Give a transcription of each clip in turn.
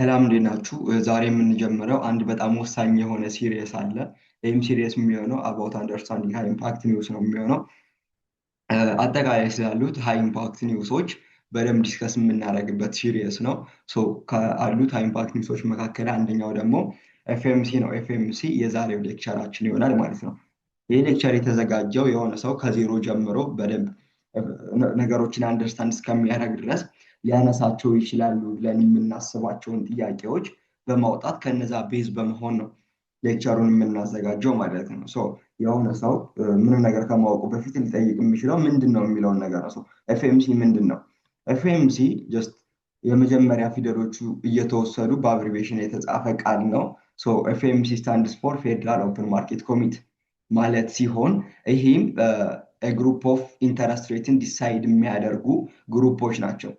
ሰላም እንዴት ናችሁ? ዛሬ የምንጀምረው አንድ በጣም ወሳኝ የሆነ ሲሪየስ አለ። ይህም ሲሪየስ የሚሆነው አባውት አንደርስታንዲንግ ሃይ ኢምፓክት ኒውስ ነው የሚሆነው። አጠቃላይ ስላሉት ሃይ ኢምፓክት ኒውሶች በደንብ ዲስከስ የምናደርግበት ሲሪየስ ነው። ከአሉት ሃይ ኢምፓክት ኒውሶች መካከል አንደኛው ደግሞ ኤፍኤምሲ ነው። ኤፍኤምሲ የዛሬው ሌክቸራችን ይሆናል ማለት ነው። ይህ ሌክቸር የተዘጋጀው የሆነ ሰው ከዜሮ ጀምሮ በደንብ ነገሮችን አንደርስታንድ እስከሚያደርግ ድረስ ሊያነሳቸው ይችላሉ ብለን የምናስባቸውን ጥያቄዎች በማውጣት ከነዛ ቤዝ በመሆን ነው ሌክቸሩን የምናዘጋጀው ማለት ነው። የሆነ ሰው ምንም ነገር ከማወቁ በፊት ሊጠይቅ የሚችለው ምንድን ነው የሚለውን ነገር ነው። ኤፍኤምሲ ምንድን ነው? ኤፍኤምሲ ጀስት የመጀመሪያ ፊደሎቹ እየተወሰዱ በአብሪቬሽን የተጻፈ ቃል ነው። ኤፍኤምሲ ስታንድስ ፎር ፌዴራል ኦፕን ማርኬት ኮሚቴ ማለት ሲሆን ይህም ግሩፕ ኦፍ ኢንተረስት ሬትን ዲሳይድ የሚያደርጉ ግሩፖች ናቸው።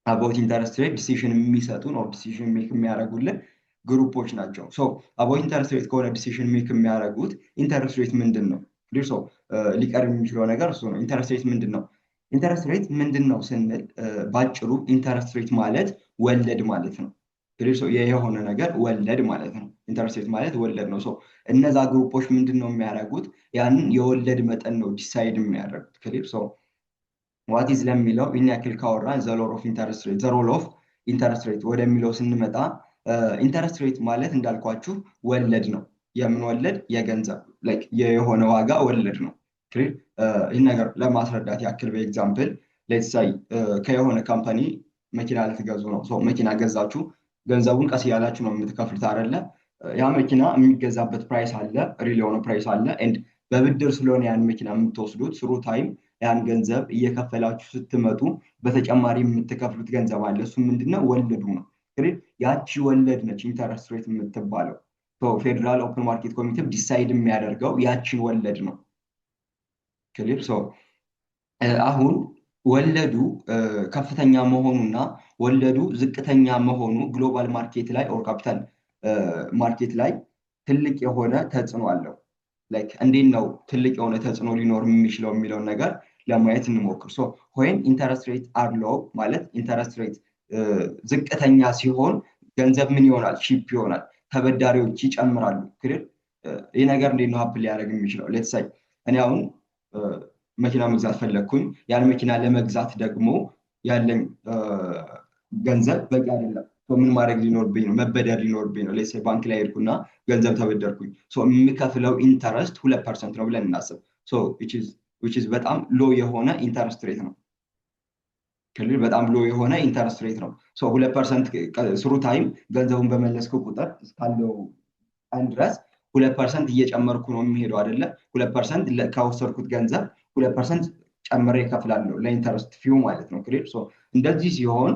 አባውት ኢንተረስት ሬት ዲሲሽን የሚሰጡን ኦር ዲሲሽን ሜክ የሚያደርጉልን ግሩፖች ናቸው። አባውት ኢንተረስት ሬት ከሆነ ዲሲሽን ሜክ የሚያደርጉት ኢንተረስት ሬት ምንድን ነው ሊቀርብ የሚችለው ነገር እሱ ነው። ኢንተረስት ሬት ምንድን ነው? ኢንተረስት ሬት ምንድን ነው ስንል ባጭሩ ኢንተረስት ሬት ማለት ወለድ ማለት ነው። የሆነ ነገር ወለድ ማለት ነው። ኢንተረስት ሬት ማለት ወለድ ነው። እነዛ ግሩፖች ምንድን ነው የሚያደርጉት? ያንን የወለድ መጠን ነው ዲሳይድ የሚያደርጉት። ክሊር ዋት ኢዝ ለሚለው ይህን ያክል ካወራን ዘ ሎር ኦፍ ኢንተረስት ሬት ዘ ሮል ኦፍ ኢንተረስት ሬት ወደሚለው ስንመጣ ኢንተረስት ሬት ማለት እንዳልኳችሁ ወለድ ነው። የምን ወለድ? የገንዘብ የሆነ ዋጋ ወለድ ነው። ይህን ነገር ለማስረዳት ያክል በኤግዛምፕል ሌትስ ሳይ ከየሆነ ካምፓኒ መኪና ልትገዙ ነው። መኪና ገዛችሁ፣ ገንዘቡን ቀስ እያላችሁ ነው የምትከፍሉት አይደለ? ያ መኪና የሚገዛበት ፕራይስ አለ፣ ሪል የሆነ ፕራይስ አለ። ኤንድ በብድር ስለሆነ ያን መኪና የምትወስዱት ስሩ ታይም ያን ገንዘብ እየከፈላችሁ ስትመጡ በተጨማሪ የምትከፍሉት ገንዘብ አለ። እሱ ምንድነው? ወለዱ ነው። ያቺ ወለድ ነች ኢንተረስት ሬት የምትባለው። ፌዴራል ኦፕን ማርኬት ኮሚቴ ዲሳይድ የሚያደርገው ያቺን ወለድ ነው። ክሊር አሁን ወለዱ ከፍተኛ መሆኑና ወለዱ ዝቅተኛ መሆኑ ግሎባል ማርኬት ላይ ኦር ካፒታል ማርኬት ላይ ትልቅ የሆነ ተጽዕኖ አለው። እንዴት ነው ትልቅ የሆነ ተጽዕኖ ሊኖር የሚችለው የሚለውን ነገር ለማየት እንሞክር። ወይም ኢንተረስት ሬት አር ሎው ማለት ኢንተረስት ሬት ዝቅተኛ ሲሆን ገንዘብ ምን ይሆናል? ቺፕ ይሆናል። ተበዳሪዎች ይጨምራሉ። ክሊር ይህ ነገር እንዴት ነው ሀፕን ሊያደርግ የሚችለው? ሌትስ ሳይ እኔ አሁን መኪና መግዛት ፈለግኩኝ። ያን መኪና ለመግዛት ደግሞ ያለኝ ገንዘብ በቂ አይደለም። ምን ማድረግ ሊኖርብኝ ነው? መበደር ሊኖርብኝ ነው። ሌትስ ሳይ ባንክ ላይ ሄድኩና ገንዘብ ተበደርኩኝ። የምከፍለው ኢንተረስት 2% ነው ብለን እናስብ። which is በጣም ሎ የሆነ ኢንተረስት ሬት ነው። ክሊር በጣም ሎ የሆነ ኢንተረስት ሬት ነው። 2% ስሩ ታይም ገንዘቡን በመለስኩ ቁጥር እስካለው ቀን ድረስ 2% እየጨመርኩ ነው የሚሄደው አይደለ? 2% ከወሰድኩት ገንዘብ 2% ጨምሬ እከፍላለሁ ለኢንተረስት ፊው ማለት ነው። ክሊር እንደዚህ ሲሆን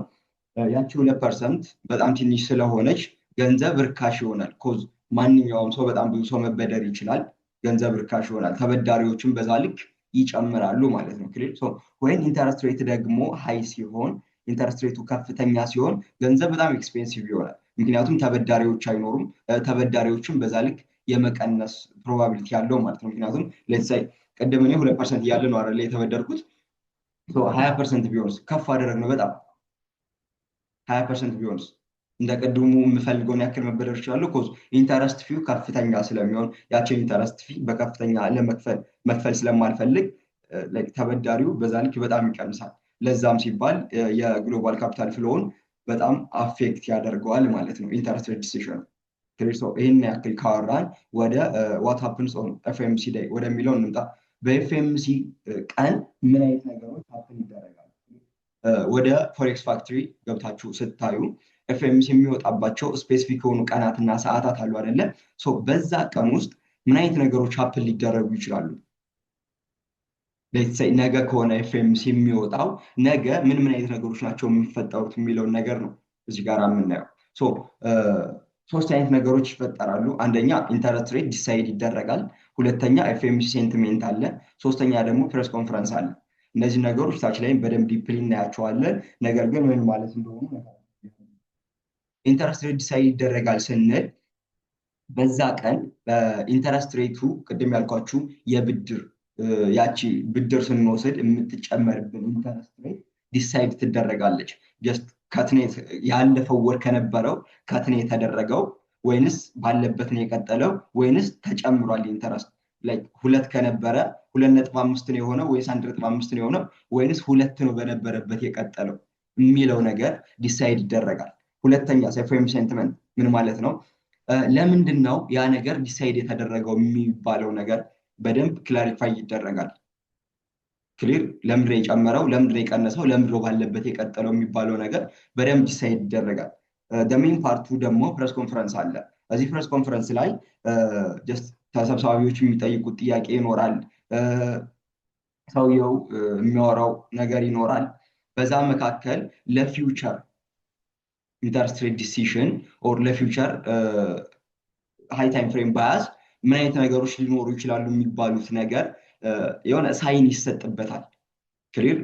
ያቺ 2% በጣም ትንሽ ስለሆነች ገንዘብ ርካሽ ይሆናል። ኮዝ ማንኛውም ሰው በጣም ብዙ ሰው መበደር ይችላል። ገንዘብ ርካሽ ይሆናል። ተበዳሪዎችን በዛ ልክ ይጨምራሉ ማለት ነው። ክሊር ወይም ኢንተረስት ሬት ደግሞ ሃይ ሲሆን ኢንተረስት ሬቱ ከፍተኛ ሲሆን ገንዘብ በጣም ኤክስፔንሲቭ ይሆናል። ምክንያቱም ተበዳሪዎች አይኖሩም። ተበዳሪዎችን በዛ ልክ የመቀነስ ፕሮባቢሊቲ ያለው ማለት ነው። ምክንያቱም ሌትስ ሳይ ቅድም እኔ 2% እያለ ነው አይደለ የተበደርኩት። 20% ቢሆንስ ከፍ አደረግ ነው በጣም 20% ቢሆንስ እንደ ቅድሙ የምፈልገውን ያክል መበደር ይችላሉ። ኮዝ ኢንተረስት ፊው ከፍተኛ ስለሚሆን ያችን ኢንተረስት ፊ በከፍተኛ መክፈል ስለማልፈልግ ተበዳሪው በዛ ልክ በጣም ይቀንሳል። ለዛም ሲባል የግሎባል ካፒታል ፍሎውን በጣም አፌክት ያደርገዋል ማለት ነው ኢንተረስት ሬት ዲሲሽን። ይህን ያክል ካወራን ወደ ዋት ሃፕንስ ኦን ኤፍኤምሲ ዴይ ወደሚለው እንምጣ። በኤፍኤምሲ ቀን ምን አይነት ነገሮች ሀፕን ይደረጋል? ወደ ፎሬክስ ፋክተሪ ገብታችሁ ስታዩ ኤፍኤምሲ የሚወጣባቸው ስፔሲፊክ የሆኑ ቀናትና ሰዓታት አሉ አይደለ? በዛ ቀን ውስጥ ምን አይነት ነገሮች ሀፕን ሊደረጉ ይችላሉ? ነገ ከሆነ ኤፍኤምሲ የሚወጣው ነገ ምን አይነት ነገሮች ናቸው የሚፈጠሩት የሚለውን ነገር ነው እዚህ ጋር የምናየው። ሶስት አይነት ነገሮች ይፈጠራሉ። አንደኛ ኢንተረስት ሬት ዲሳይድ ይደረጋል። ሁለተኛ ኤፍኤምሲ ሴንቲሜንት አለ። ሶስተኛ ደግሞ ፕሬስ ኮንፈረንስ አለ። እነዚህ ነገሮች ታች ላይም በደንብ ዲፕሊ እናያቸዋለን። ነገር ግን ምን ማለት እንደሆኑ ኢንተረስት ሬት ዲሳይድ ይደረጋል ስንል በዛ ቀን ኢንተረስት ሬቱ ቅድም ያልኳችሁ የብድር ያቺ ብድር ስንወስድ የምትጨመርብን ኢንተረስት ሬት ዲሳይድ ትደረጋለች። ጀስት ከትኔት ያለፈው ወር ከነበረው ከትኔ የተደረገው ወይንስ ባለበት ነው የቀጠለው ወይንስ ተጨምሯል ኢንተረስት ላይክ 2 ከነበረ 2.5 ነው የሆነው ወይስ 1.5 ነው የሆነው ወይንስ 2 ነው በነበረበት የቀጠለው የሚለው ነገር ዲሳይድ ይደረጋል። ሁለተኛ ኤፍኦኤም ሴንቲመንት ምን ማለት ነው? ለምንድን ነው ያ ነገር ዲሳይድ የተደረገው የሚባለው ነገር በደንብ ክላሪፋይ ይደረጋል። ክሊር ለምንድን ነው የጨመረው፣ ለምንድን ነው የቀነሰው፣ ለምንድን ነው ባለበት የቀጠለው የሚባለው ነገር በደንብ ዲሳይድ ይደረጋል። ሜን ፓርቱ ደግሞ ፕሬስ ኮንፈረንስ አለ። እዚህ ፕሬስ ኮንፈረንስ ላይ ጀስት ተሰብሳቢዎች የሚጠይቁት ጥያቄ ይኖራል፣ ሰውየው የሚያወራው ነገር ይኖራል። በዛ መካከል ለፊውቸር ኢንተረስት ሬት ዲሲሽን ኦር ለፊውቸር ሃይ ታይም ፍሬም ባያዝ ምን አይነት ነገሮች ሊኖሩ ይችላሉ የሚባሉት ነገር የሆነ ሳይን ይሰጥበታል። ክሊር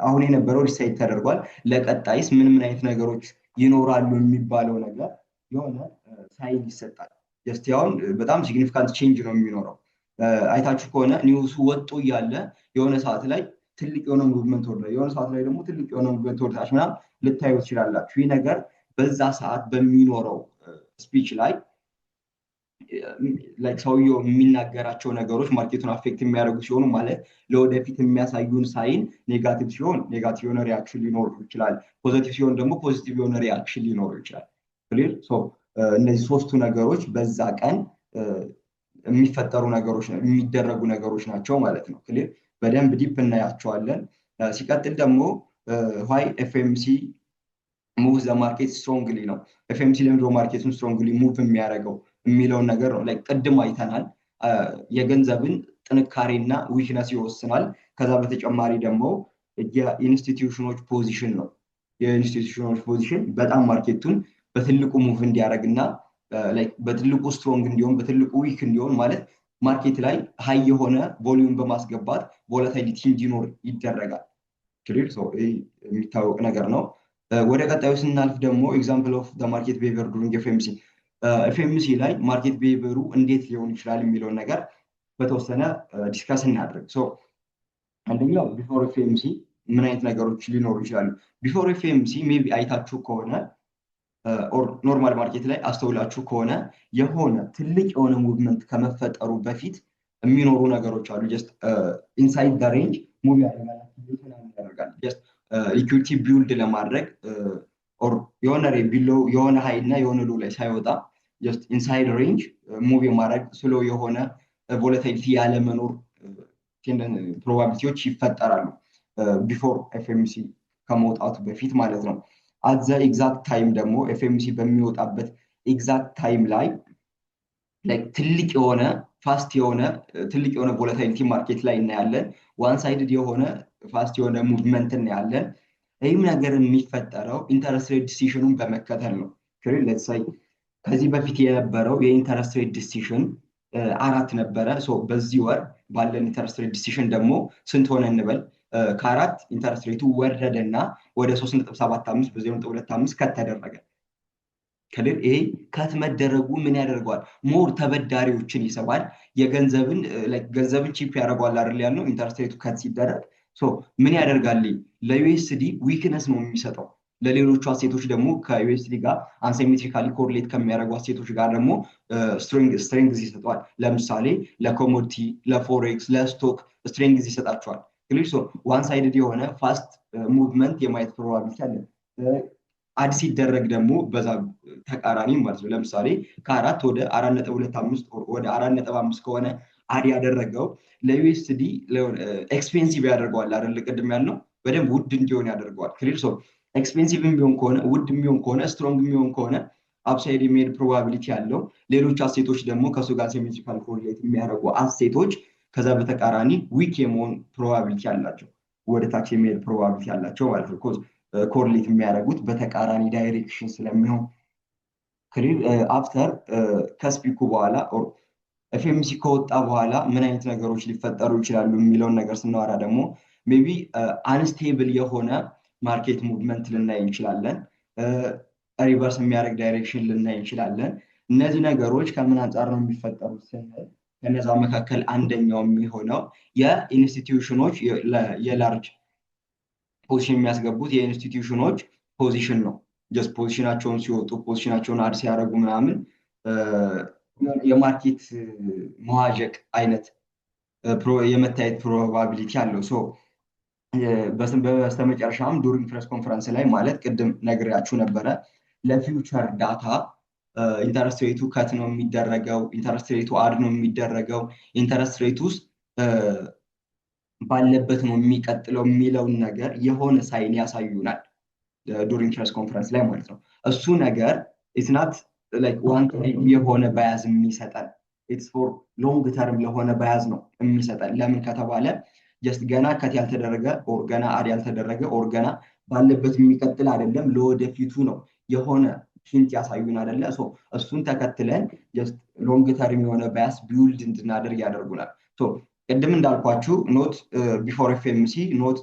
አሁን የነበረው ዲሳይድ ተደርጓል። ለቀጣይስ ምን አይነት ነገሮች ይኖራሉ የሚባለው ነገር የሆነ ሳይን ይሰጣል። ጀስት አሁን በጣም ሲግኒፊካንት ቼንጅ ነው የሚኖረው። አይታችሁ ከሆነ ኒውሱ ወጥቶ እያለ የሆነ ሰዓት ላይ ትልቅ የሆነ ሙቭመንት ወርዳ የሆነ ሰዓት ላይ ደግሞ ትልቅ የሆነ ሙቭመንት ወርዳች ምናምን ልታዩ ትችላላችሁ። ይህ ነገር በዛ ሰዓት በሚኖረው ስፒች ላይ ሰውየው የሚናገራቸው ነገሮች ማርኬቱን አፌክት የሚያደርጉ ሲሆኑ ማለት ለወደፊት የሚያሳዩን ሳይን ኔጋቲቭ ሲሆን ኔጋቲቭ የሆነ ሪያክሽን ሊኖሩ ይችላል። ፖዚቲቭ ሲሆን ደግሞ ፖዚቲቭ የሆነ ሪያክሽን ሊኖሩ ይችላል። ክሊር እነዚህ ሶስቱ ነገሮች በዛ ቀን የሚፈጠሩ ነገሮች የሚደረጉ ነገሮች ናቸው ማለት ነው። ክሊር በደንብ ዲፕ እናያቸዋለን። ሲቀጥል ደግሞ ዋይ ኤፍኤምሲ ሙቭ ዘ ማርኬት ስትሮንግሊ ነው። ኤፍኤምሲ ለምንድነው ማርኬቱን ስትሮንግሊ ሙቭ የሚያደርገው የሚለውን ነገር ነው። ቅድም አይተናል። የገንዘብን ጥንካሬና ዊክነስ ይወስናል። ከዛ በተጨማሪ ደግሞ የኢንስቲትዩሽኖች ፖዚሽን ነው። የኢንስቲትዩሽኖች ፖዚሽን በጣም ማርኬቱን በትልቁ ሙቭ እንዲያደርግና በትልቁ ስትሮንግ እንዲሆን በትልቁ ዊክ እንዲሆን ማለት ማርኬት ላይ ሀይ የሆነ ቮሊዩም በማስገባት ቮላታይሊቲ እንዲኖር ይደረጋል። ክሊር የሚታወቅ ነገር ነው። ወደ ቀጣዩ ስናልፍ ደግሞ ኤግዛምፕል ኦፍ ማርኬት ቢሄቪየር ዱሪንግ ኤፍኤምሲ ኤፍኤምሲ ላይ ማርኬት ቢሄቪየሩ እንዴት ሊሆን ይችላል የሚለውን ነገር በተወሰነ ዲስከስ እናድርግ። አንደኛው ቢፎር ኤፍኤምሲ ምን አይነት ነገሮች ሊኖሩ ይችላሉ? ቢፎር ኤፍኤምሲ ሜይ ቢ አይታችሁ ከሆነ ኦር ኖርማል ማርኬት ላይ አስተውላችሁ ከሆነ የሆነ ትልቅ የሆነ ሙቭመንት ከመፈጠሩ በፊት የሚኖሩ ነገሮች አሉ። ጀስት ኢንሳይድ ደ ሬንጅ ሙቭ ያደርጋል። ጀስት ኢኩዊቲ ቢውልድ ለማድረግ ኦር የሆነ ሃይ እና የሆነ ሎ ላይ ሳይወጣ ጀስት ኢንሳይድ ሬንጅ ሙቭ የማድረግ ስሎ የሆነ ቮላቲሊቲ ያለመኖር ፕሮባቢሊቲዎች ይፈጠራሉ ቢፎር ኤፍኤምሲ ከመውጣቱ በፊት ማለት ነው። አት ዘ ኤግዛክት ታይም ደግሞ ኤፍኤምሲ በሚወጣበት ኤግዛክት ታይም ላይ ትልቅ የሆነ ፋስት የሆነ ትልቅ የሆነ ቮላቲሊቲ ማርኬት ላይ እናያለን። ዋን ሳይድድ የሆነ ፋስት የሆነ ሙቭመንት እናያለን። ይህም ነገር የሚፈጠረው ኢንተረስት ሬት ዲሲሽኑን በመከተል ነው። ከዚህ በፊት የነበረው የኢንተረስት ሬት ዲሲሽን 4 ነበረ። በዚህ ወር ባለን ኢንተረስት ሬት ዲሲሽን ደግሞ ስንት ሆነ እንበል? ከ4 ኢንተረስት ሬቱ ወረደና ወደ 3.75 በ0.25 ከት ተደረገ። ክሊር ይሄ ከት መደረጉ ምን ያደርገዋል? ሞር ተበዳሪዎችን ይስባል። ገንዘብን ቺፕ ያደርገዋል አይደል ያልነው። ኢንተረስት ሬቱ ከት ሲደረግ ምን ያደርጋል? ለዩኤስዲ ዊክነስ ነው የሚሰጠው። ለሌሎቹ አሴቶች ደግሞ ከዩኤስዲ ጋር አንሳይሜትሪካሊ ኮሪሌት ከሚያደርጉ አሴቶች ጋር ደግሞ ስትሬንግዝ ይሰጠዋል። ለምሳሌ ለኮሞዲቲ፣ ለፎሬክስ፣ ለስቶክ ስትሬንግዝ ይሰጣቸዋል። ክሊር ዋን ሳይድድ የሆነ ፋስት ሙቭመንት የማየት ፕሮባቢሊቲ አለ። አድ ሲደረግ ደግሞ በዛ ተቃራኒ ማለት ነው። ለምሳሌ ከ4 ወደ 4.25 ወደ 4.5 ከሆነ አድ ያደረገው ለዩኤስዲ ኤክስፔንሲቭ ያደርገዋል አይደል? ቅድም ያልነው በደንብ ውድ እንዲሆን ያደርገዋል። ክሊር ኤክስፔንሲቭ የሚሆን ከሆነ ውድ የሚሆን ከሆነ ስትሮንግ የሚሆን ከሆነ አፕሳይድ የሚሄድ ፕሮባቢሊቲ ያለው። ሌሎች አሴቶች ደግሞ ከሱ ጋር ሲሜትሪካል ኮሪሌት የሚያደርጉ አሴቶች ከዛ በተቃራኒ ዊክ የመሆን ፕሮባቢሊቲ ያላቸው፣ ወደ ታች የሚሄድ ፕሮባቢሊቲ ያላቸው ማለት ነው። ኮሪሌት የሚያደርጉት በተቃራኒ ዳይሬክሽን ስለሚሆን ክሊር አፍተር ከስፒኩ በኋላ ኤፍኤምሲ ከወጣ በኋላ ምን አይነት ነገሮች ሊፈጠሩ ይችላሉ የሚለውን ነገር ስናወራ ደግሞ ሜይ ቢ አንስቴብል የሆነ ማርኬት ሙቭመንት ልናይ እንችላለን። ሪቨርስ የሚያደርግ ዳይሬክሽን ልናይ እንችላለን። እነዚህ ነገሮች ከምን አንጻር ነው የሚፈጠሩት ስንል ከነዛ መካከል አንደኛው የሚሆነው የኢንስቲትዩሽኖች የላርጅ ፖዚሽን የሚያስገቡት የኢንስቲትዩሽኖች ፖዚሽን ነው። ጀስት ፖዚሽናቸውን ሲወጡ ፖዚሽናቸውን አድ ሲያደርጉ ምናምን የማርኬት መዋዠቅ አይነት የመታየት ፕሮባቢሊቲ አለው። በስተመጨረሻም ዱሪንግ ፕሬስ ኮንፈረንስ ላይ ማለት ቅድም ነግሬያችሁ ነበረ ለፊውቸር ዳታ ኢንተረስት ሬቱ ከት ነው የሚደረገው፣ ኢንተረስት ሬቱ አድ ነው የሚደረገው፣ ኢንተረስት ሬቱ ውስጥ ባለበት ነው የሚቀጥለው የሚለውን ነገር የሆነ ሳይን ያሳዩናል ዱሪንግ ፕሬስ ኮንፈረንስ ላይ ማለት ነው። እሱ ነገር ኢትናት ዋን ታይም የሆነ በያዝ የሚሰጠን ኢትስ ፎር ሎንግ ተርም ለሆነ በያዝ ነው የሚሰጠን። ለምን ከተባለ ጀስት ገና ከት ያልተደረገ ኦር ገና አድ ያልተደረገ ኦር ገና ባለበት የሚቀጥል አይደለም፣ ለወደፊቱ ነው የሆነ ሂንት ያሳዩን አይደለ? እሱን ተከትለን ጀስት ሎንግ ተርም የሆነ ባያስ ቢውልድ እንድናደርግ ያደርጉናል። ቅድም እንዳልኳችሁ ኖት ቢፎር ኤፍኤምሲ ኖት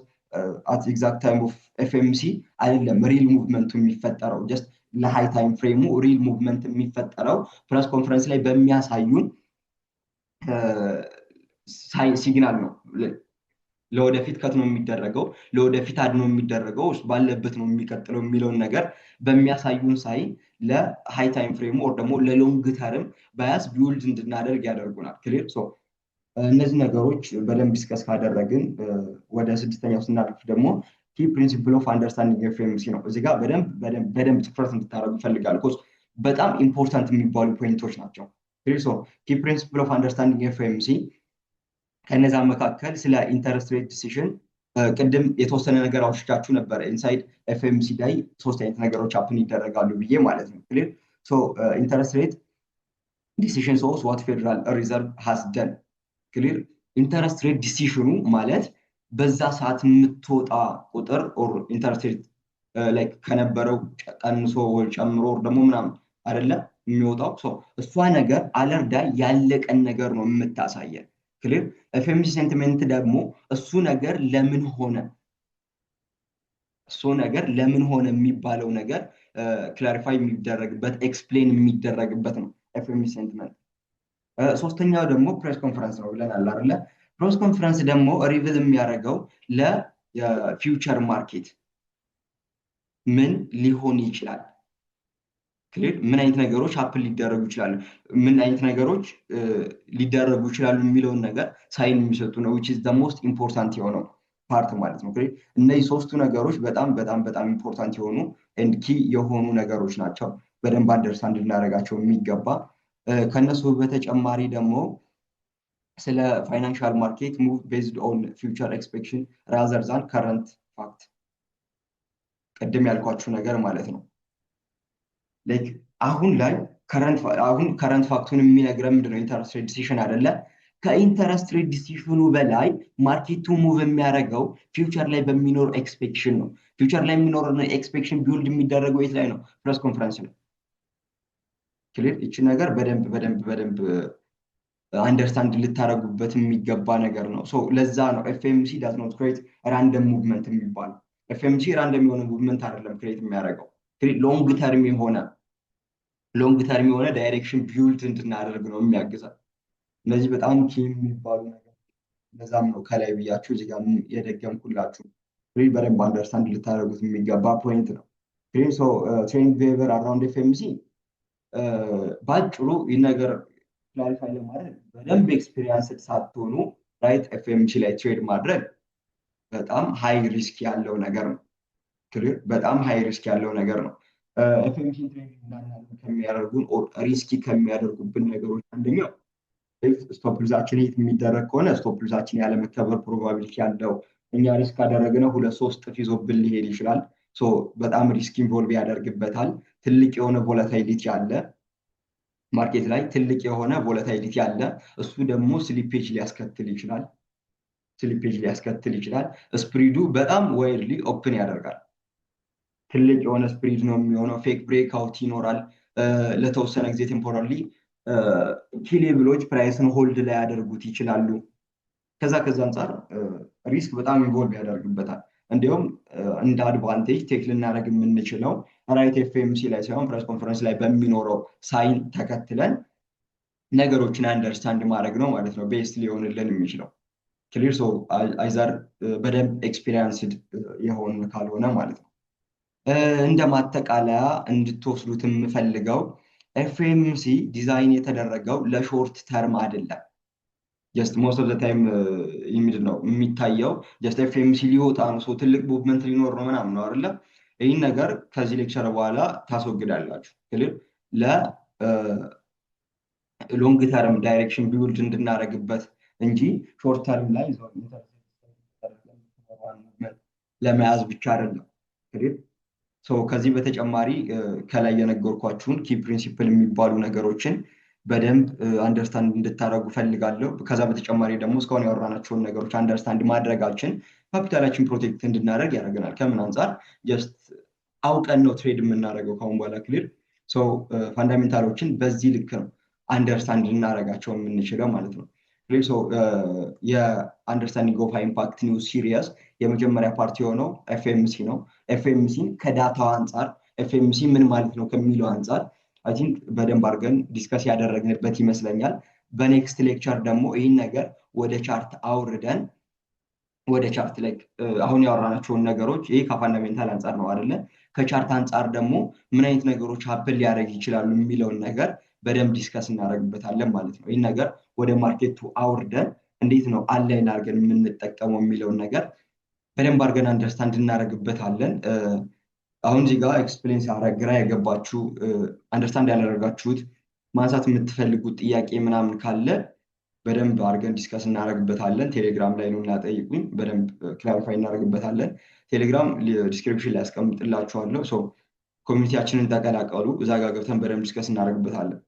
አት ኤግዛክት ታይም ኦፍ ኤፍኤምሲ አይደለም ሪል ሙቭመንቱ የሚፈጠረው። ጀስት ለሃይ ታይም ፍሬሙ ሪል ሙቭመንት የሚፈጠረው ፕሬስ ኮንፈረንስ ላይ በሚያሳዩን ሲግናል ነው። ለወደፊት ከት ነው የሚደረገው፣ ለወደፊት አድ ነው የሚደረገው፣ ባለበት ነው የሚቀጥለው የሚለውን ነገር በሚያሳዩን ሳይ ለሃይ ታይም ፍሬሙ ኦር ደግሞ ለሎንግ ተርም ባያስ ቢውልድ እንድናደርግ ያደርጉናል። ክሊር። እነዚህ ነገሮች በደንብ ዲስከስ ካደረግን ወደ ስድስተኛው ስናልፍ ደግሞ ኪ ፕሪንሲፕል ኦፍ አንደርስታንዲንግ ኤፍኤምሲ ነው። እዚህ ጋር በደንብ ትኩረት እንድታደርጉ ይፈልጋል። ኮዝ በጣም ኢምፖርታንት የሚባሉ ፖይንቶች ናቸው። ኪ ፕሪንሲፕል ኦፍ አንደርስታንዲንግ ኤፍኤምሲ ከነዛ መካከል ስለ ኢንተረስት ሬት ዲሲዥን ቅድም የተወሰነ ነገር አውሽቻችሁ ነበረ። ኢንሳይድ ኤፍኤምሲ ላይ 3 አይነት ነገሮች አፕን ይደረጋሉ ብዬ ማለት ነው። ክሊር። ኢንተረስት ሬት ዲሲዥን ኦፍ ዋት ፌደራል ሪዘርቭ ሃዝ ደን። ክሊር። ኢንተረስት ሬት ዲሲዥኑ ማለት በዛ ሰዓት የምትወጣ ቁጥር ኦር ኢንተረስት ሬት ላይክ ከነበረው ቀንሶ ወይ ጨምሮ ደግሞ ምናምን አይደለ የሚወጣው። እሷ ነገር አለርዳ ያለቀን ነገር ነው የምታሳየን። ክሊር። ኤፍኤምሲ ሴንቲሜንት ደግሞ እሱ ነገር ለምን ሆነ የሚባለው ነገር ክላሪፋይ የሚደረግበት ኤክስፕሌን የሚደረግበት ነው ኤፍኤምሲ ሴንቲሜንት። ሶስተኛው ደግሞ ፕሬስ ኮንፈረንስ ነው ብለናል አይደለ? ፕሬስ ኮንፈረንስ ደግሞ ሪቪል የሚያደርገው ለፊውቸር ማርኬት ምን ሊሆን ይችላል፣ ክሊር። ምን አይነት ነገሮች ሀፕን ሊደረጉ ይችላሉ፣ ምን አይነት ነገሮች ሊደረጉ ይችላሉ የሚለውን ነገር ሳይን የሚሰጡ ነው። which is the most important የሆነው ፓርት ማለት ነው። ክሊር። እነዚህ ሶስቱ ነገሮች በጣም ኢምፖርታንት የሆኑ ኤንድ ኪ የሆኑ ነገሮች ናቸው። በደንብ አንደርስታንድ ልናደርጋቸው የሚገባ። ከነሱ በተጨማሪ ደግሞ ስለ ፋይናንሻል ማርኬት ሙቭ ቤዝድ ኦን ፊውቸር ኤክስፔክሽን ራዘር ዛን ከረንት ፋክት፣ ቅድም ያልኳችሁ ነገር ማለት ነው። ላይክ አሁን ከረንት ፋክቱን የሚነግረን ምንድነው? ኢንተረስት ሬት ዲሲዥን አይደለ? ከኢንተረስት ሬት ዲሲዥኑ በላይ ማርኬቱ ሙቭ የሚያደርገው ፊውቸር ላይ በሚኖር ኤክስፔክሽን ነው። ፊውቸር ላይ የሚኖር ኤክስፔክሽን ቢውልድ የሚደረገው የት ላይ ነው? ፕሬስ ኮንፈረንስ ነው። ክሊር። ይቺ ነገር በደንብ አንደርስታንድ ልታደርጉበት የሚገባ ነገር ነው። ለዛ ነው ኤፍኤምሲ ዳዝ ኖት ክሬት ራንደም ሙቭመንት የሚባለው። ኤፍኤምሲ ራንደም የሆነ ሙቭመንት አይደለም ክሬት የሚያደርገው፣ ሎንግ ተርም የሆነ ዳይሬክሽን ቢውልድ እንድናደርግ ነው የሚያግዛል። እነዚህ በጣም ኪ የሚባሉ ነገር፣ ለዛም ነው ከላይ ብያችሁ እዚህ ጋር የደገምኩላችሁ። በደንብ አንደርስታንድ ልታደርጉት የሚገባ ፖይንት ነው። ትሬንድ ቢሄቪየር አራውንድ ኤፍኤምሲ በአጭሩ ይህ ነገር ክላሪፋይ ለማድረግ በደንብ ኤክስፒሪየንስድ ሳትሆኑ ራይት ኤፍኤምሲ ላይ ትሬድ ማድረግ በጣም ሃይ ሪስክ ያለው ነገር ነው። ክሊር። በጣም ሃይ ሪስክ ያለው ነገር ነው። ኤፍኤምሲ ትሬድ እንዳናደርግ ከሚያደርጉን ሪስኪ ከሚያደርጉብን ነገሮች አንደኛው ስቶፕ ሉዛችን ሂት የሚደረግ ከሆነ ስቶፕ ሉዛችን ያለመከበር ፕሮባቢሊቲ ያለው፣ እኛ ሪስክ ካደረግነው 2-3 እጥፍ ይዞብን ሊሄድ ይችላል። በጣም ሪስክ ኢንቮልቭ ያደርግበታል። ትልቅ የሆነ ቮላታይሊቲ አለ ማርኬት ላይ፣ ትልቅ የሆነ ቮላታይሊቲ አለ። እሱ ደግሞ ስሊፔጅ ሊያስከትል ይችላል። ስፕሪዱ በጣም ዋይድሊ ኦፕን ያደርጋል። ትልቅ የሆነ ስፕሪድ ነው የሚሆነው። ፌክ ብሬክ አውት ይኖራል። ለተወሰነ ጊዜ ቴምፖራሪ ኪ ሌቭሎች ፕራይስን ሆልድ ላይ ያደርጉት ይችላሉ። ከዛ አንጻር ሪስክ በጣም ኢንቮልቭ ያደርግበታል። እንዲሁም እንደ አድቫንቴጅ ቴክ ልናደርግ የምንችለው ራይት ኤፍኤምሲ ላይ ሳይሆን ፕሬስ ኮንፈረንስ ላይ በሚኖረው ሳይን ተከትለን ነገሮችን አንደርስታንድ ማድረግ ነው ማለት ነው ቤስት ሊሆንልን የሚችለው። ክሊር። አይዘር በደንብ ኤክስፒሪየንስድ የሆን ካልሆነ ማለት ነው። እንደ ማጠቃለያ እንድትወስዱት የምፈልገው ኤፍኤምሲ ዲዛይን የተደረገው ለሾርት ተርም አይደለም። ጀስት ሞስት ኦፍ ዘ ታይም ምንድን ነው የሚታየው ጀስት ኤፍኤምሲ ሊወጣ ነው፣ ሰው ትልቅ ሙቭመንት ሊኖር ነው ምናምን ነው አይደለ? ይህን ነገር ከዚህ ሌክቸር በኋላ ታስወግዳላችሁ። ክሊር ለሎንግ ተርም ዳይሬክሽን ቢውልድ እንድናደርግበት እንጂ ሾርት ተርም ላይ ለመያዝ ብቻ አይደለም። ክሊር ከዚህ በተጨማሪ ከላይ የነገርኳችሁን ኪ ፕሪንሲፕል የሚባሉ ነገሮችን በደንብ አንደርስታንድ እንድታደርጉ ፈልጋለሁ። ከዛ በተጨማሪ ደግሞ እስካሁን ያወራናቸውን ነገሮች አንደርስታንድ ማድረጋችን ካፒታላችን ፕሮቴክት እንድናደርግ ያደርገናል። ከምን አንጻር ጀስት አውቀን ነው ትሬድ የምናደርገው ከአሁን በኋላ ክሊር ፋንዳሜንታሎችን በዚህ ልክ ነው አንደርስታንድ ልናደርጋቸው የምንችለው ማለት ነው። የአንደርስታንዲንግ ኦፍ ኢምፓክት ኒውስ ሲሪየስ የመጀመሪያ ፓርቲ የሆነው ኤፍኤምሲ ነው። ኤፍኤምሲን ከዳታው አንጻር ኤፍኤምሲ ምን ማለት ነው ከሚለው አንጻር አይ ቲንክ በደንብ አድርገን ዲስከስ ያደረግንበት ይመስለኛል። በኔክስት ሌክቸር ደግሞ ይህን ነገር ወደ ቻርት አውርደን ወደ ቻርት ላይ አሁን ያወራናቸውን ነገሮች ይሄ ከፋንዳሜንታል አንጻር ነው አይደለ? ከቻርት አንጻር ደግሞ ምን አይነት ነገሮች ሀፕን ሊያደርግ ይችላሉ የሚለውን ነገር በደንብ ዲስከስ እናደርግበታለን ማለት ነው። ይህን ነገር ወደ ማርኬቱ አውርደን እንዴት ነው አላይን አድርገን የምንጠቀመው የሚለውን ነገር በደንብ አድርገን አንደርስታንድ እናደርግበታለን። አሁን እዚህ ጋር ኤክስፕሌን ሲያደርግ ግራ የገባችሁ አንደርስታንድ ያላደረጋችሁት ማንሳት የምትፈልጉት ጥያቄ ምናምን ካለ በደንብ አድርገን ዲስከስ እናደርግበታለን። ቴሌግራም ላይ ነው እናጠይቁኝ፣ በደንብ ክላሪፋይ እናደርግበታለን። ቴሌግራም ዲስክሪፕሽን ላይ ያስቀምጥላችኋለሁ። ኮሚኒቲያችንን ተቀላቀሉ፣ እዛ ጋር ገብተን በደንብ ዲስከስ እናደርግበታለን።